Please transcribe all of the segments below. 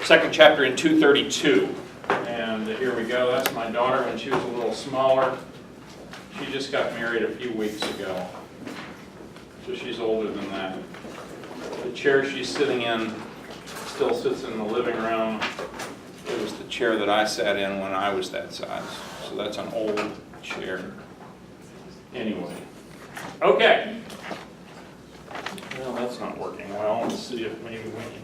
second chapter in 232. And here we go. That's my daughter when she was a little smaller. She just got married a few weeks ago. So she's older than that. The chair she's sitting in still sits in the living room. It was the chair that I sat in when I was that size. So that's an old chair. Anyway. Okay. Well, that's not working well. Let's see if maybe we can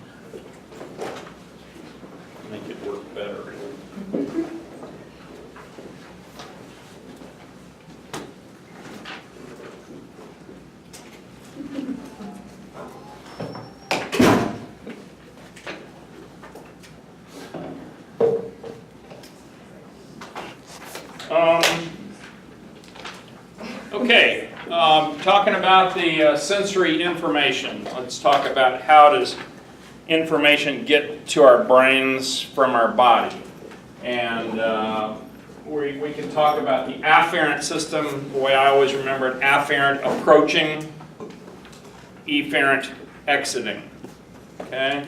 make it work better. Okay, talking about the sensory information. Let's talk about how does information get to our brains from our body. And we can talk about the afferent system, the way I always remember it, afferent approaching, efferent exiting. Okay?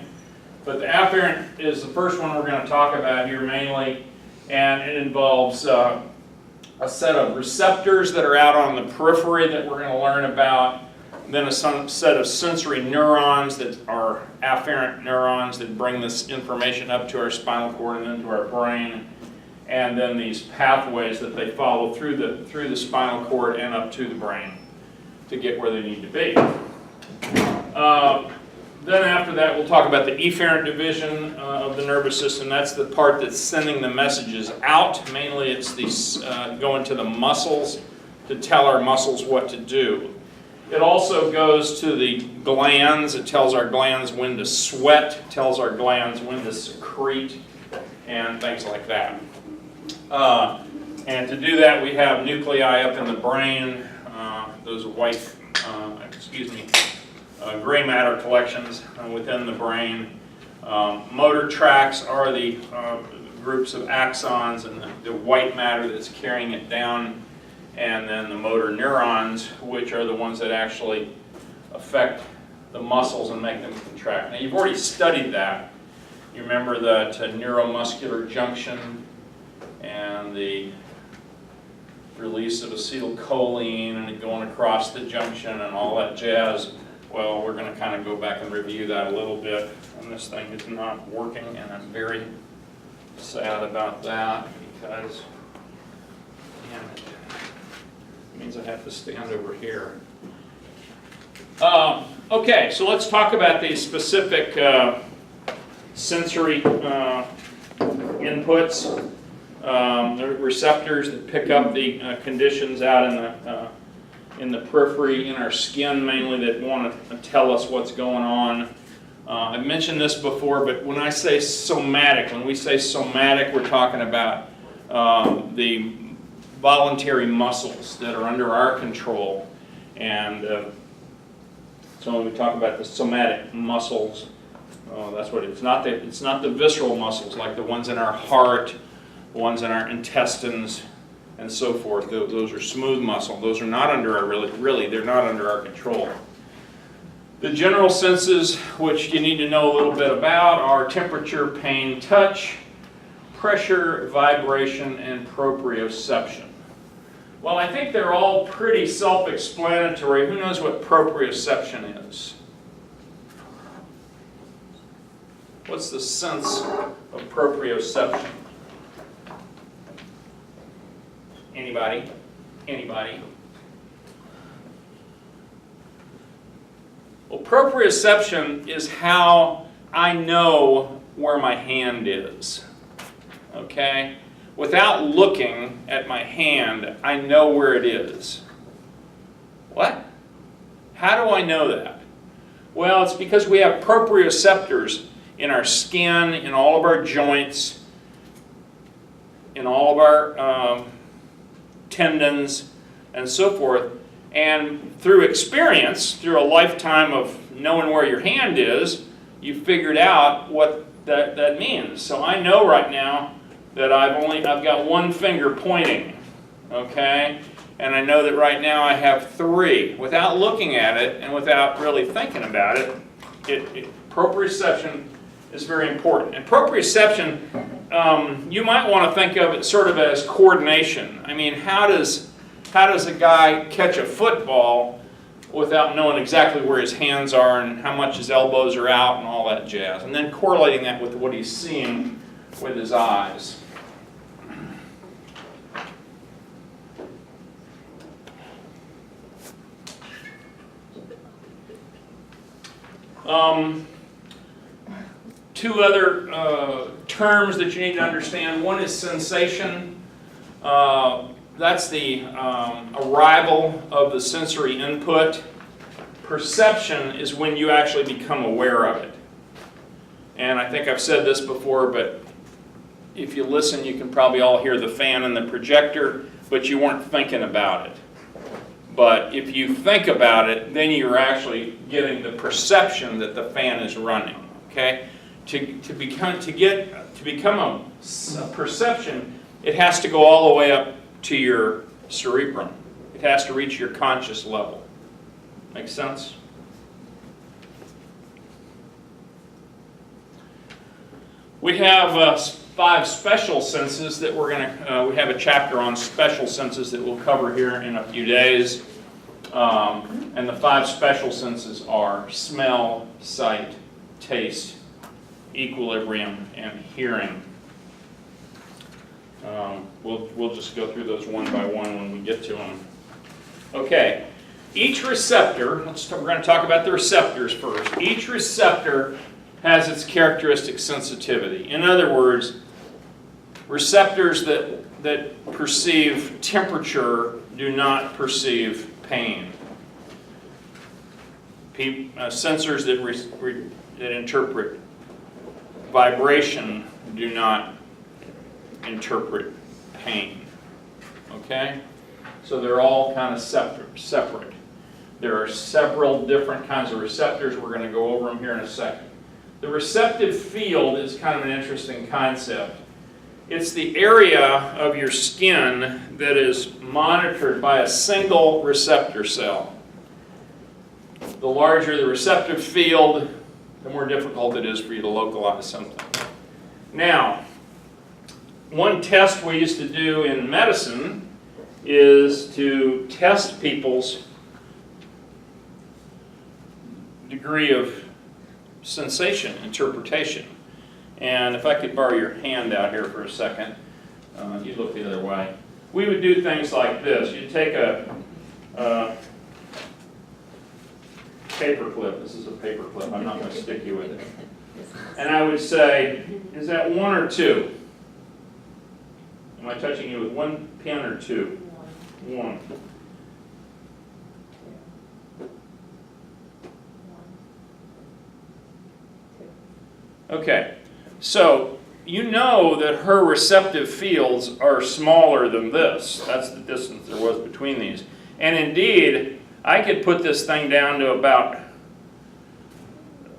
But the afferent is the first one we're going to talk about here mainly, and it involves a set of receptors that are out on the periphery that we're going to learn about, then a set of sensory neurons that are afferent neurons that bring this information up to our spinal cord and into our brain, and then these pathways that they follow through the spinal cord and up to the brain to get where they need to be. Then after that, we'll talk about the efferent division of the nervous system. That's the part that's sending the messages out. Mainly it's these going to the muscles to tell our muscles what to do. It also goes to the glands. It tells our glands when to sweat, tells our glands when to secrete, and things like that. And to do that, we have nuclei up in the brain, those white, gray matter collections within the brain. Motor tracts are the groups of axons and the white matter that's carrying it down, and then the motor neurons, which are the ones that actually affect the muscles and make them contract. Now, you've already studied that. You remember that neuromuscular junction and the release of acetylcholine and it going across the junction and all that jazz. Well, we're going to kind of go back and review that a little bit, and this thing is not working, and I'm very sad about that because, damn it means I have to stand over here. Okay, so let's talk about these specific sensory inputs. The receptors that pick up the conditions out in the periphery, in our skin mainly, that want to tell us what's going on. I've mentioned this before, but when I say somatic, when we say somatic, we're talking about the voluntary muscles that are under our control. And so when we talk about the somatic muscles, that's what it's not. It's not the visceral muscles like the ones in our heart, the ones in our intestines, and so forth. Those are smooth muscle. Those are not under our really they're not under our control. The general senses, which you need to know a little bit about, are temperature, pain, touch, pressure, vibration, and proprioception. Well, I think they're all pretty self-explanatory. Who knows what proprioception is? What's the sense of proprioception? Anybody? Anybody? Well, proprioception is how I know where my hand is. Okay? Without looking at my hand, I know where it is. What? How do I know that? Well, it's because we have proprioceptors in our skin, in all of our joints, in all of our tendons, and so forth. And through experience, through a lifetime of knowing where your hand is, you figured out what that means. So I know right now that I've got one finger pointing, okay? And I know that right now I have three. Without looking at it and without really thinking about it, proprioception is very important. And proprioception, you might want to think of it sort of as coordination. I mean, how does a guy catch a football without knowing exactly where his hands are and how much his elbows are out and all that jazz? And then correlating that with what he's seeing with his eyes. Two other terms that you need to understand. One is sensation. That's the arrival of the sensory input. Perception is when you actually become aware of it. And I think I've said this before, but if you listen, you can probably all hear the fan and the projector, but you weren't thinking about it. But if you think about it, then you're actually getting the perception that the fan is running. Okay? To become a perception, it has to go all the way up to your cerebrum. It has to reach your conscious level. Make sense? We have 5 special senses that we're going to, we have a chapter on special senses that we'll cover here in a few days. And the 5 special senses are smell, sight, taste, equilibrium, and hearing. We'll just go through those one by one when we get to them. Okay, each receptor, we're going to talk about the receptors first. Each receptor has its characteristic sensitivity. In other words, receptors that perceive temperature do not perceive pain. Sensors that interpret vibration do not interpret pain. Okay? So they're all kind of separate. There are several different kinds of receptors. We're going to go over them here in a second. The receptive field is kind of an interesting concept. It's the area of your skin that is monitored by a single receptor cell. The larger the receptive field, the more difficult it is for you to localize something. Now, one test we used to do in medicine is to test people's degree of sensation, interpretation. And if I could borrow your hand out here for a second, you look the other way. We would do things like this. You'd take a paper clip. This is a paper clip. I'm not going to stick you with it. And I would say, is that 1 or 2? Am I touching you with 1 pin or 2? 1. Okay, so you know that her receptive fields are smaller than this. That's the distance there was between these. And indeed, I could put this thing down to about,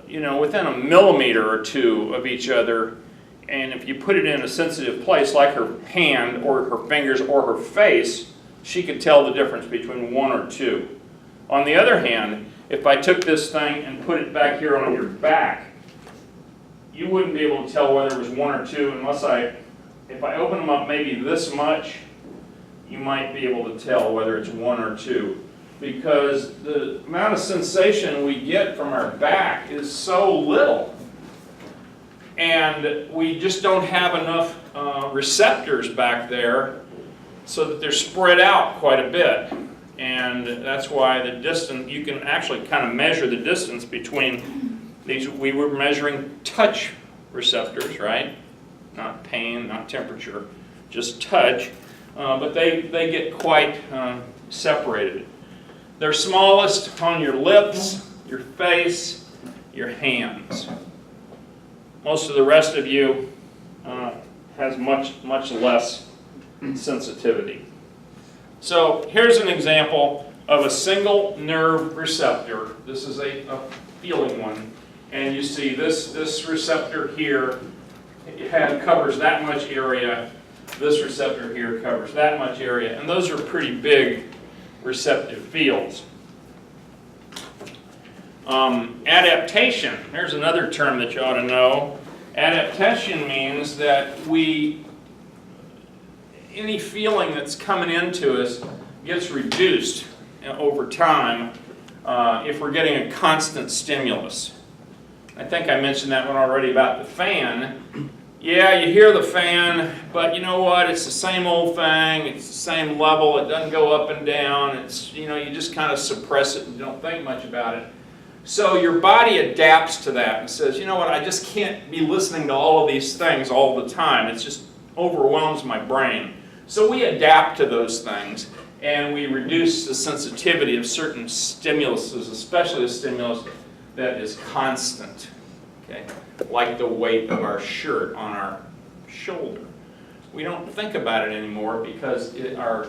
within a millimeter or 2 of each other. And if you put it in a sensitive place like her hand or her fingers or her face, she could tell the difference between 1 or 2. On the other hand, if I took this thing and put it back here on your back, you wouldn't be able to tell whether it was 1 or 2 unless if I open them up maybe this much, you might be able to tell whether it's 1 or 2. Because the amount of sensation we get from our back is so little. And we just don't have enough receptors back there so that they're spread out quite a bit. And that's why the distance, you can actually kind of measure the distance between these. We were measuring touch receptors, right? Not pain, not temperature, just touch. But they get quite separated. They're smallest on your lips, your face, your hands. Most of the rest of you has much less sensitivity. So here's an example of a single nerve receptor. This is a feeling one. And you see this receptor here covers that much area. This receptor here covers that much area. And those are pretty big receptive fields. Adaptation, there's another term that you ought to know. Adaptation means that any feeling that's coming into us gets reduced over time if we're getting a constant stimulus. I think I mentioned that one already about the fan. Yeah, you hear the fan, but you know what? It's the same old thing. It's the same level. It doesn't go up and down. It's, you just kind of suppress it and don't think much about it. So your body adapts to that and says, you know what? I just can't be listening to all of these things all the time. It just overwhelms my brain. So we adapt to those things, and we reduce the sensitivity of certain stimuluses, especially a stimulus that is constant, okay? Like the weight of our shirt on our shoulder. We don't think about it anymore because our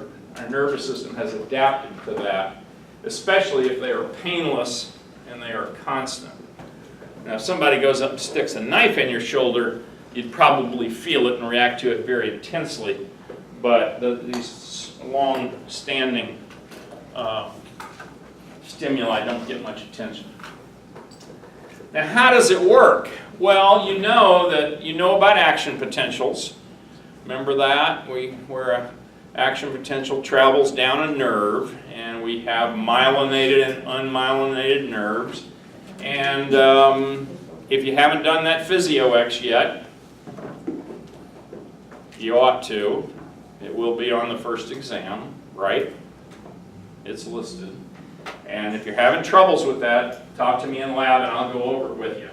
nervous system has adapted to that, especially if they are painless and they are constant. Now, if somebody goes up and sticks a knife in your shoulder, you'd probably feel it and react to it very intensely. But these long-standing stimuli don't get much attention. Now, how does it work? Well, you know about action potentials. Remember that? Where an action potential travels down a nerve, and we have myelinated and unmyelinated nerves. And if you haven't done that physio-X yet, you ought to. It will be on the first exam, right? It's listed. And if you're having troubles with that, talk to me in lab and I'll go over it with you.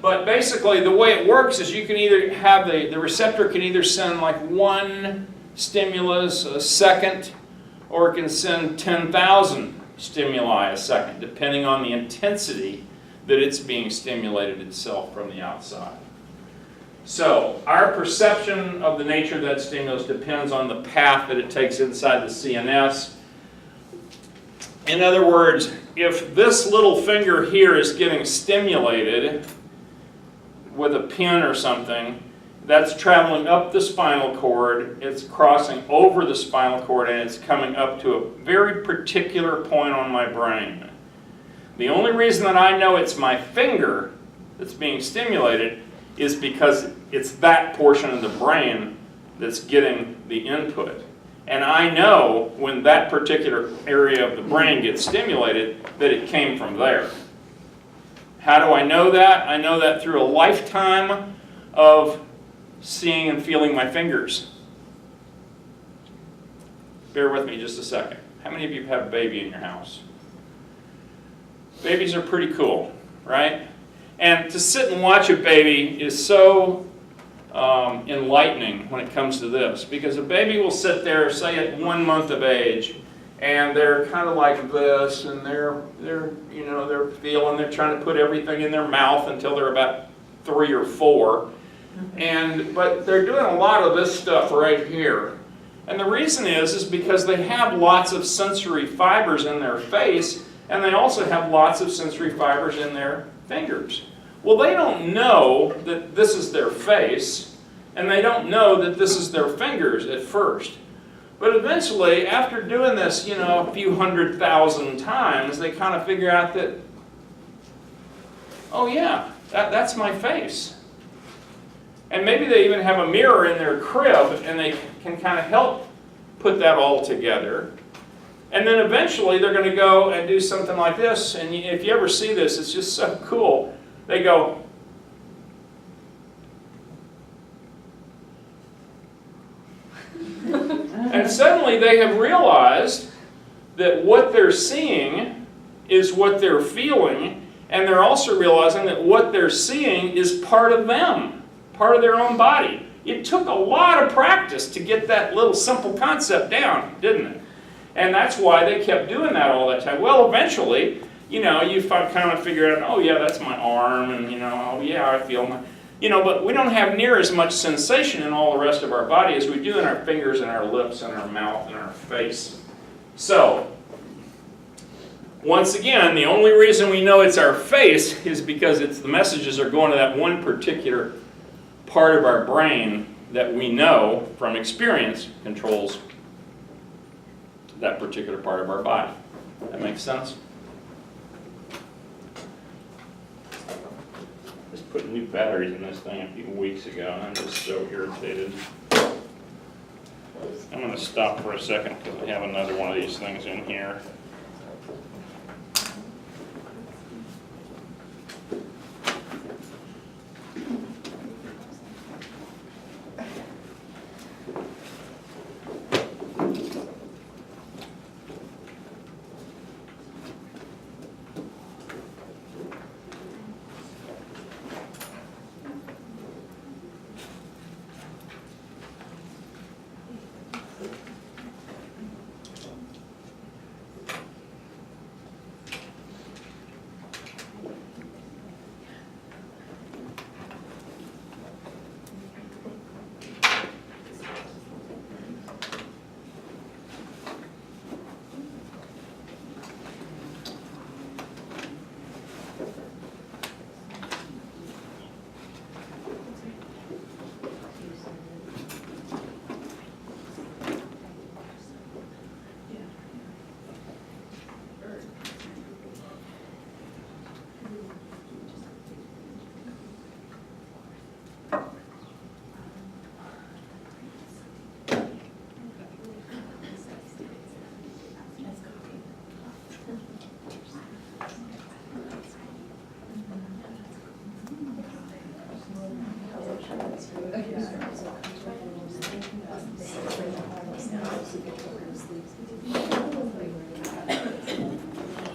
But basically the way it works is you can either have the receptor can either send like one stimulus a second, or it can send 10,000 stimuli a second, depending on the intensity that it's being stimulated itself from the outside. So our perception of the nature of that stimulus depends on the path that it takes inside the CNS. In other words, if this little finger here is getting stimulated with a pin or something, that's traveling up the spinal cord, it's crossing over the spinal cord, and it's coming up to a very particular point on my brain. The only reason that I know it's my finger that's being stimulated is because it's that portion of the brain that's getting the input. And I know when that particular area of the brain gets stimulated that it came from there. How do I know that? I know that through a lifetime of seeing and feeling my fingers. Bear with me just a second. How many of you have a baby in your house? Babies are pretty cool, right? And to sit and watch a baby is so enlightening when it comes to this, because a baby will sit there, say at 1 month of age, and they're kind of like this, and they're feeling, they're trying to put everything in their mouth until they're about 3 or 4, but they're doing a lot of this stuff right here. And the reason is because they have lots of sensory fibers in their face, and they also have lots of sensory fibers in their fingers. Well, they don't know that this is their face, and they don't know that this is their fingers at first. But eventually, after doing this, a few 100,000 times, they kind of figure out that, oh yeah, that's my face. And maybe they even have a mirror in their crib, and they can kind of help put that all together. And then eventually, they're going to go and do something like this, and if you ever see this, it's just so cool. They go, and suddenly they have realized that what they're seeing is what they're feeling, and they're also realizing that what they're seeing is part of them, part of their own body. It took a lot of practice to get that little simple concept down, didn't it? And that's why they kept doing that all that time. Well, eventually, you kind of figure out, oh yeah, that's my arm, and oh yeah, I feel my, but we don't have near as much sensation in all the rest of our body as we do in our fingers and our lips and our mouth and our face. So, once again, the only reason we know it's our face is because the messages are going to that one particular part of our brain that we know from experience controls that particular part of our body. That makes sense? put new batteries in this thing a few weeks ago, and I'm just so irritated. I'm going to stop for a second because I have another one of these things in here.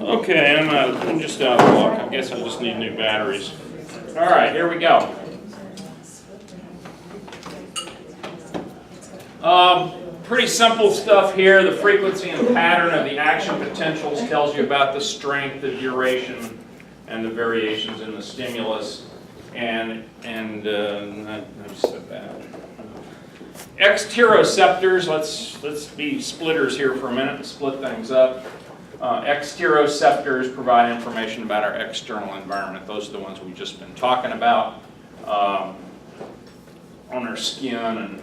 Okay, I'm just out of luck. I guess I just need new batteries. All right, here we go. Pretty simple stuff here. The frequency and pattern of the action potentials tells you about the strength, the duration, and the variations in the stimulus. And I've said that. Exteroceptors. Let's be splitters here for a minute and split things up. Exteroceptors provide information about our external environment. Those are the ones we've just been talking about on our skin and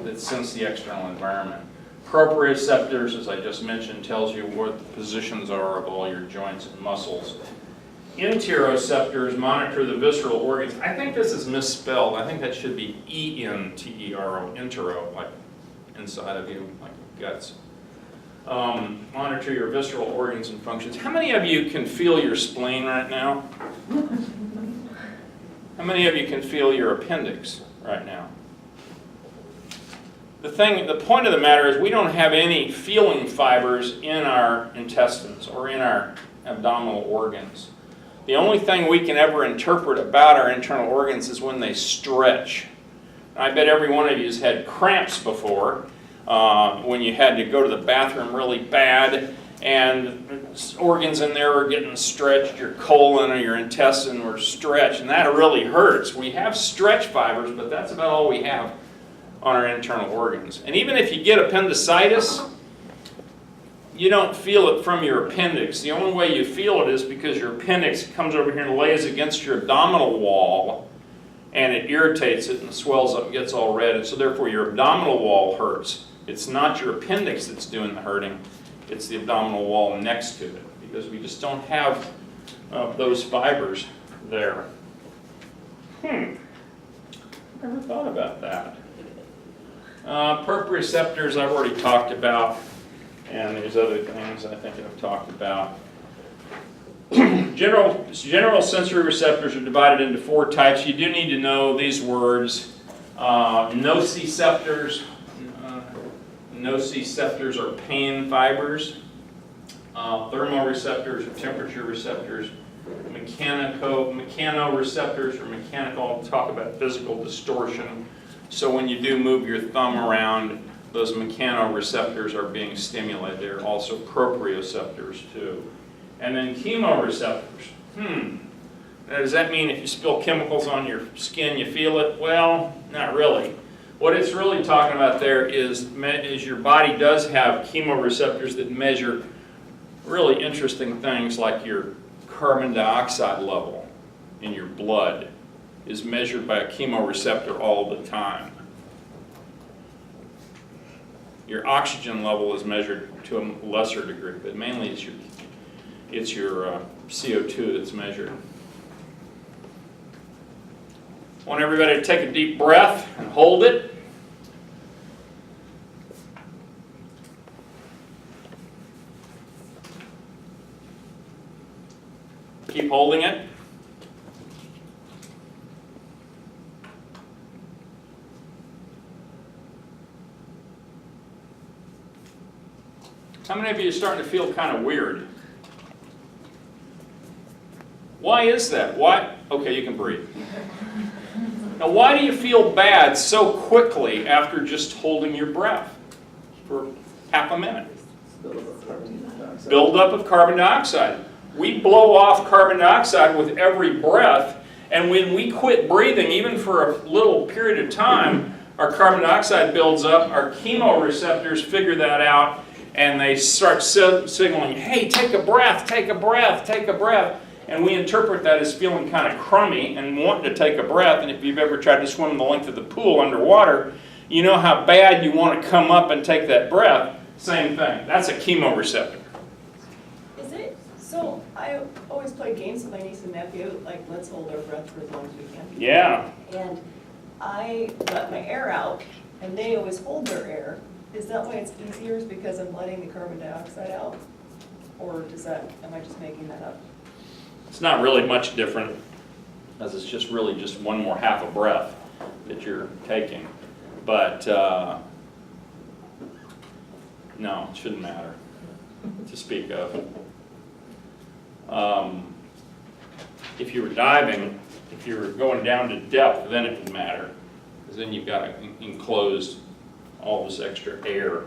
that sense the external environment. Proprioceptors, as I just mentioned, tells you what the positions are of all your joints and muscles. Interoceptors monitor the visceral organs. I think this is misspelled. I think that should be E-N-T-E-R-O, entero, like inside of you, like guts. Monitor your visceral organs and functions. How many of you can feel your spleen right now? How many of you can feel your appendix right now? The point of the matter is we don't have any feeling fibers in our intestines or in our abdominal organs. The only thing we can ever interpret about our internal organs is when they stretch. I bet every one of you has had cramps before. When you had to go to the bathroom really bad and organs in there were getting stretched, your colon or your intestine were stretched, and that really hurts. We have stretch fibers, but that's about all we have on our internal organs. And even if you get appendicitis, you don't feel it from your appendix. The only way you feel it is because your appendix comes over here and lays against your abdominal wall, and it irritates it and swells up and gets all red, and so therefore your abdominal wall hurts. It's not your appendix that's doing the hurting, it's the abdominal wall next to it, because we just don't have those fibers there. Never thought about that. Proprioceptors I've already talked about, and there's other things I think I've talked about. General sensory receptors are divided into 4 types. You do need to know these words. Nociceptors. Nociceptors are pain fibers. Thermoreceptors are temperature receptors. Mechanoreceptors are mechanical. I'll talk about physical distortion. So when you do move your thumb around, those mechanoreceptors are being stimulated. They're also proprioceptors too. And then chemoreceptors. Now, does that mean if you spill chemicals on your skin, you feel it? Well, not really. What it's really talking about there is your body does have chemoreceptors that measure really interesting things, like your carbon dioxide level in your blood is measured by a chemoreceptor all the time. Your oxygen level is measured to a lesser degree, but mainly it's your CO2 that's measured. I want everybody to take a deep breath and hold it. Keep holding it. How many of you are starting to feel kind of weird? Why is that? Why? Okay, you can breathe. Now, why do you feel bad so quickly after just holding your breath for half a minute? Buildup of carbon dioxide. We blow off carbon dioxide with every breath, and when we quit breathing, even for a little period of time, our carbon dioxide builds up, our chemoreceptors figure that out, and they start signaling, hey, take a breath, take a breath, take a breath. And we interpret that as feeling kind of crummy and wanting to take a breath. And if you've ever tried to swim the length of the pool underwater, you know how bad you want to come up and take that breath. Same thing. That's a chemoreceptor. Is it? So I always play games with my niece and nephew, like let's hold our breath for as long as we can. Yeah. And I let my air out, and they always hold their air. Is that why it's easier? Is because I'm letting the carbon dioxide out? Or am I just making that up? It's not really much different, as it's just really just one more half a breath that you're taking. But no, it shouldn't matter to speak of. If you were diving, if you were going down to depth, then it would matter, because then you've got enclosed all this extra air.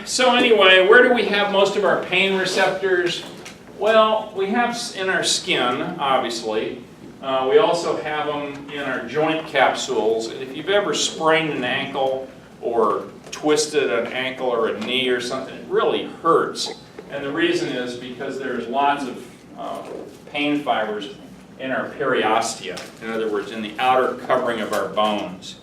So anyway, where do we have most of our pain receptors? Well, we have in our skin, obviously. We also have them in our joint capsules. If you've ever sprained an ankle or twisted an ankle or a knee or something, it really hurts. And the reason is because there's lots of pain fibers in our periostea. In other words, in the outer covering of our bones.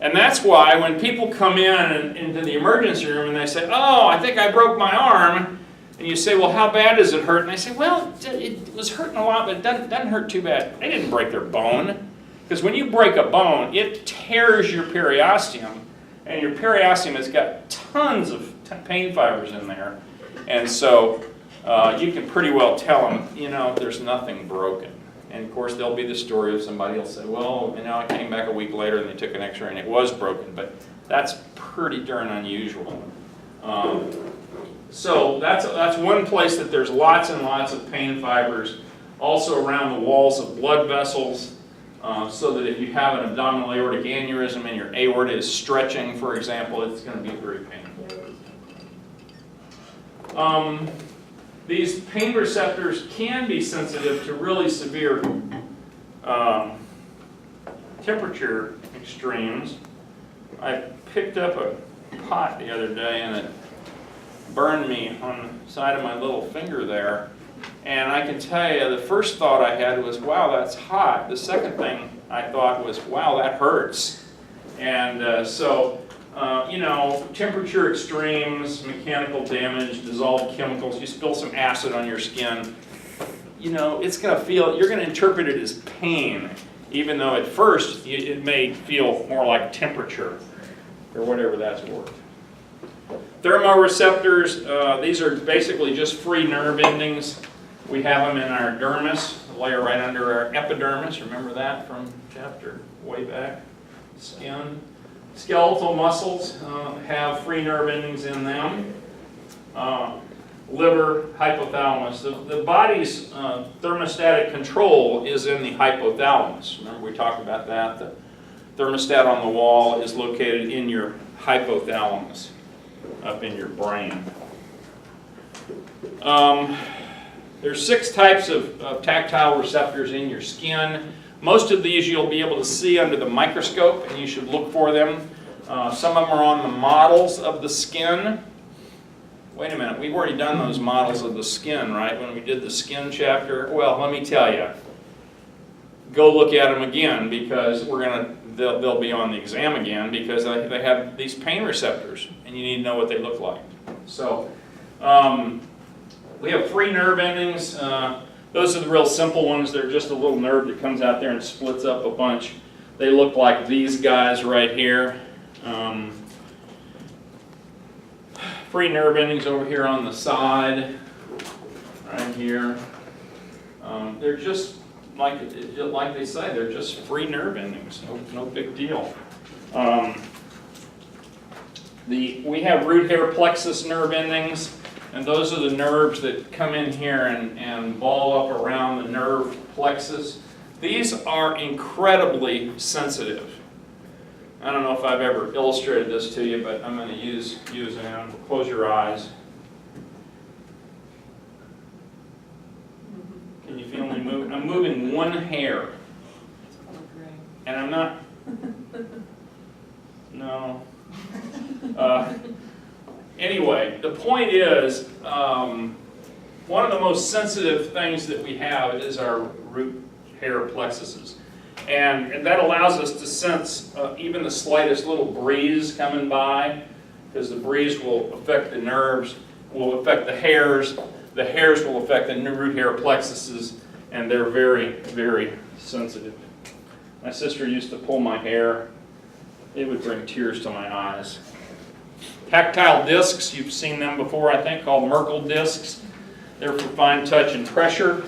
And that's why when people come into the emergency room and they say, oh, I think I broke my arm, and you say, well, how bad does it hurt? And they say, well, it was hurting a lot, but it doesn't hurt too bad. They didn't break their bone. Because when you break a bone, it tears your periosteum, and your periosteum has got tons of pain fibers in there. And so you can pretty well tell them, you know, there's nothing broken. And of course, there'll be the story of somebody will say, well, you know, I came back a week later and they took an x-ray and it was broken. But that's pretty darn unusual. So that's one place that there's lots and lots of pain fibers. Also around the walls of blood vessels, so that if you have an abdominal aortic aneurysm and your aorta is stretching, for example, it's going to be very painful. These pain receptors can be sensitive to really severe temperature extremes. I picked up a pot the other day and it burned me on the side of my little finger there. And I can tell you, the first thought I had was, wow, that's hot. The second thing I thought was, wow, that hurts. And you know, temperature extremes, mechanical damage, dissolved chemicals, you spill some acid on your skin, you know, it's going to feel, you're going to interpret it as pain, even though at first it may feel more like temperature, or whatever that's worth. Thermoreceptors, these are basically just free nerve endings. We have them in our dermis, a layer right under our epidermis. Remember that from chapter way back? Skin. Skeletal muscles have free nerve endings in them. Liver, hypothalamus. The body's thermostatic control is in the hypothalamus. Remember we talked about that? The thermostat on the wall is located in your hypothalamus, up in your brain. There's 6 types of tactile receptors in your skin. Most of these you'll be able to see under the microscope, and you should look for them. Some of them are on the models of the skin. Wait a minute, we've already done those models of the skin, right, when we did the skin chapter? Well, let me tell you, go look at them again, because they'll be on the exam again, because they have these pain receptors, and you need to know what they look like. So, we have free nerve endings. Those are the real simple ones. They're just a little nerve that comes out there and splits up a bunch. They look like these guys right here. Free nerve endings over here on the side, right here. They're just like they say, they're just free nerve endings. No big deal. We have root hair plexus nerve endings, and those are the nerves that come in here and ball up around the nerve plexus. These are incredibly sensitive. I don't know if I've ever illustrated this to you, but I'm going to use them. Close your eyes. Can you feel me move? I'm moving one hair. And I'm not, no. Anyway, the point is, one of the most sensitive things that we have is our root hair plexuses. And that allows us to sense even the slightest little breeze coming by, because the breeze will affect the nerves, will affect the hairs will affect the root hair plexuses, and they're very, very sensitive. My sister used to pull my hair. It would bring tears to my eyes. Tactile discs, you've seen them before, I think, called Merkel discs. They're for fine touch and pressure.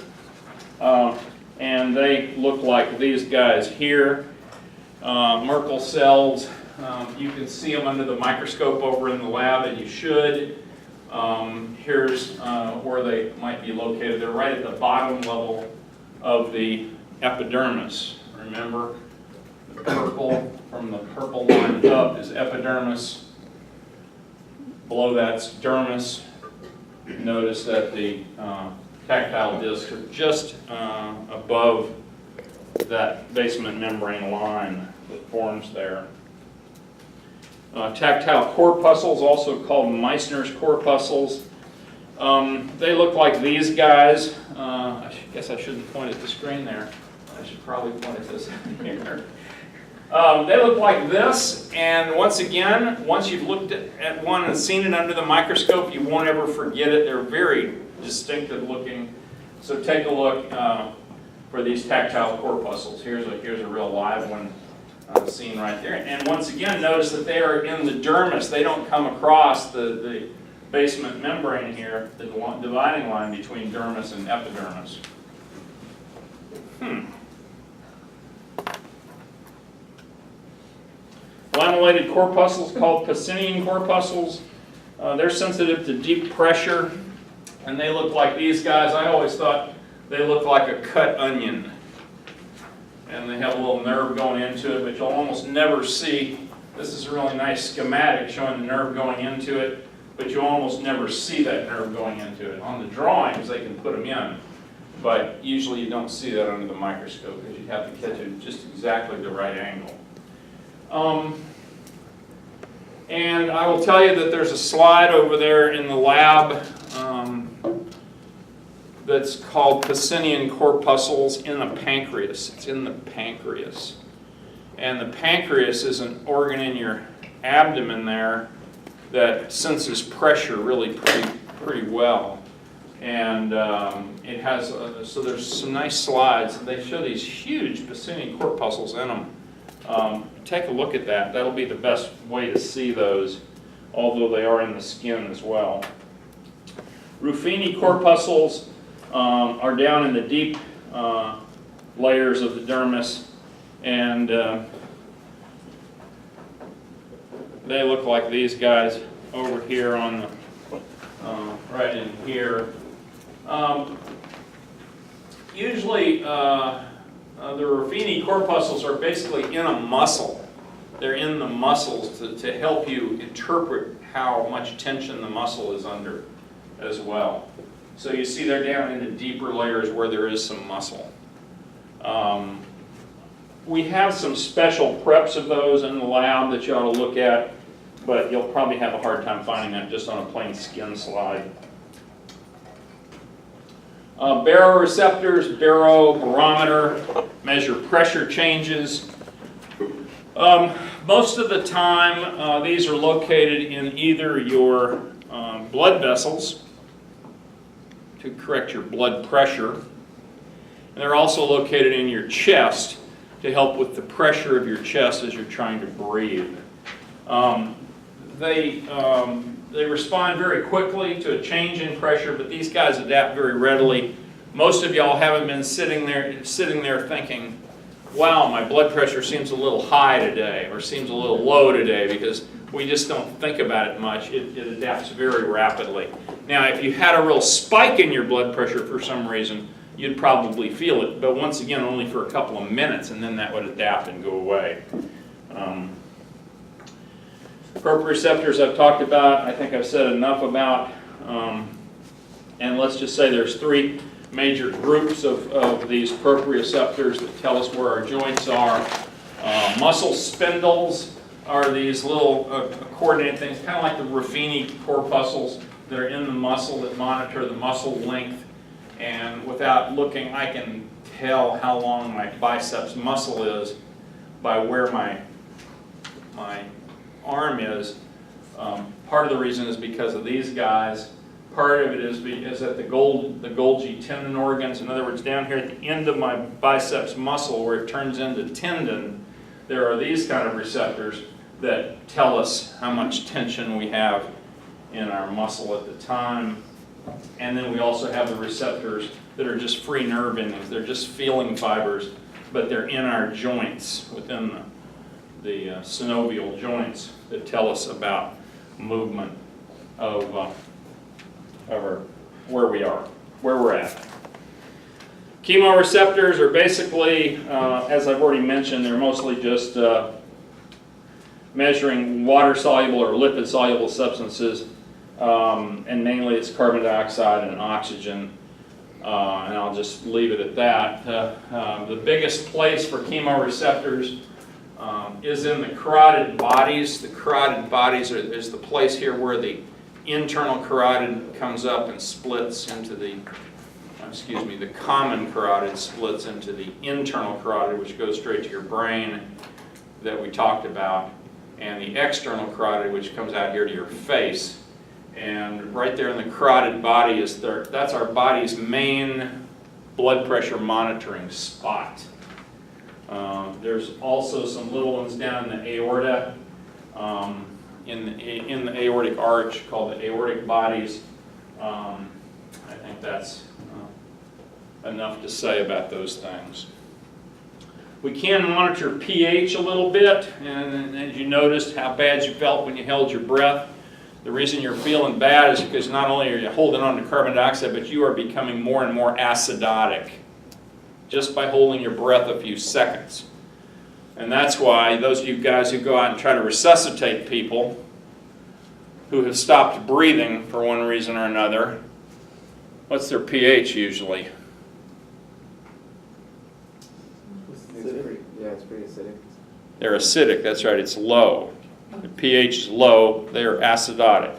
And they look like these guys here. Merkel cells, you can see them under the microscope over in the lab, and you should. Here's where they might be located. They're right at the bottom level of the epidermis. Remember, the purple, from the purple line up is epidermis. Below that's dermis. Notice that the tactile discs are just above that basement membrane line that forms there. Tactile corpuscles, also called Meissner's corpuscles. They look like these guys. I guess I shouldn't point at the screen there. I should probably point at this here. They look like this, and once again, once you've looked at one and seen it under the microscope, you won't ever forget it. They're very distinctive looking. So take a look for these tactile corpuscles. Here's a real live one seen right there. And once again, notice that they are in the dermis. They don't come across the basement membrane here, the dividing line between dermis and epidermis. Lamellated corpuscles called Pacinian corpuscles. They're sensitive to deep pressure, and they look like these guys. I always thought they look like a cut onion. And they have a little nerve going into it, but you'll almost never see. This is a really nice schematic showing the nerve going into it, but you'll almost never see that nerve going into it. On the drawings, they can put them in, but usually you don't see that under the microscope because you have to catch it at just exactly the right angle. And I will tell you that there's a slide over there in the lab that's called Pacinian corpuscles in the pancreas. It's in the pancreas. And the pancreas is an organ in your abdomen there that senses pressure really pretty well. And it has, so there's some nice slides. They show these huge Pacinian corpuscles in them. Take a look at that. That'll be the best way to see those, although they are in the skin as well. Ruffini corpuscles are down in the deep layers of the dermis, and they look like these guys over here on the right in here. Usually the Ruffini corpuscles are basically in a muscle. They're in the muscles to help you interpret how much tension the muscle is under as well. So you see they're down into deeper layers where there is some muscle. We have some special preps of those in the lab that you ought to look at, but you'll probably have a hard time finding that just on a plain skin slide. Baroreceptors, barometer, measure pressure changes. Most of the time, these are located in either your blood vessels to correct your blood pressure, And they're also located in your chest to help with the pressure of your chest as you're trying to breathe. They respond very quickly to a change in pressure, but these guys adapt very readily. Most of y'all haven't been sitting there thinking, wow, my blood pressure seems a little high today or seems a little low today, because we just don't think about it much. It adapts very rapidly. Now, if you had a real spike in your blood pressure for some reason, you'd probably feel it, but once again, only for a couple of minutes, and then that would adapt and go away. Proprioceptors I've talked about, I think I've said enough about, and let's just say there's three major groups of these proprioceptors that tell us where our joints are. Muscle spindles are these little coordinated things, kind of like the Ruffini corpuscles that are in the muscle that monitor the muscle length. And without looking, I can tell how long my biceps muscle is by where my arm is. Part of the reason is because of these guys. Part of it is at the Golgi tendon organs. In other words, down here at the end of my biceps muscle where it turns into tendon, there are these kind of receptors that tell us how much tension we have in our muscle at the time. And then we also have the receptors that are just free nerve endings. They're just feeling fibers, but they're in our joints, within the synovial joints, that tell us about movement of where we are, where we're at. Chemoreceptors are basically, as I've already mentioned, they're mostly just measuring water-soluble or lipid-soluble substances, and mainly it's carbon dioxide and oxygen, and I'll just leave it at that. The biggest place for chemoreceptors is in the carotid bodies. The carotid bodies is the place here where the internal carotid comes up and splits into the common carotid splits into the internal carotid, which goes straight to your brain, that we talked about, and the external carotid, which comes out here to your face. And right there in the carotid body that's our body's main blood pressure monitoring spot. There's also some little ones down in the aorta, in the aortic arch, called the aortic bodies. I think that's enough to say about those things. We can monitor pH a little bit, and as you noticed how bad you felt when you held your breath. The reason you're feeling bad is because not only are you holding on to carbon dioxide, but you are becoming more and more acidotic just by holding your breath a few seconds. And that's why those of you guys who go out and try to resuscitate people who have stopped breathing for one reason or another, what's their pH usually? Yeah, it's pretty acidic. They're acidic, that's right, it's low. The pH is low, they are acidotic.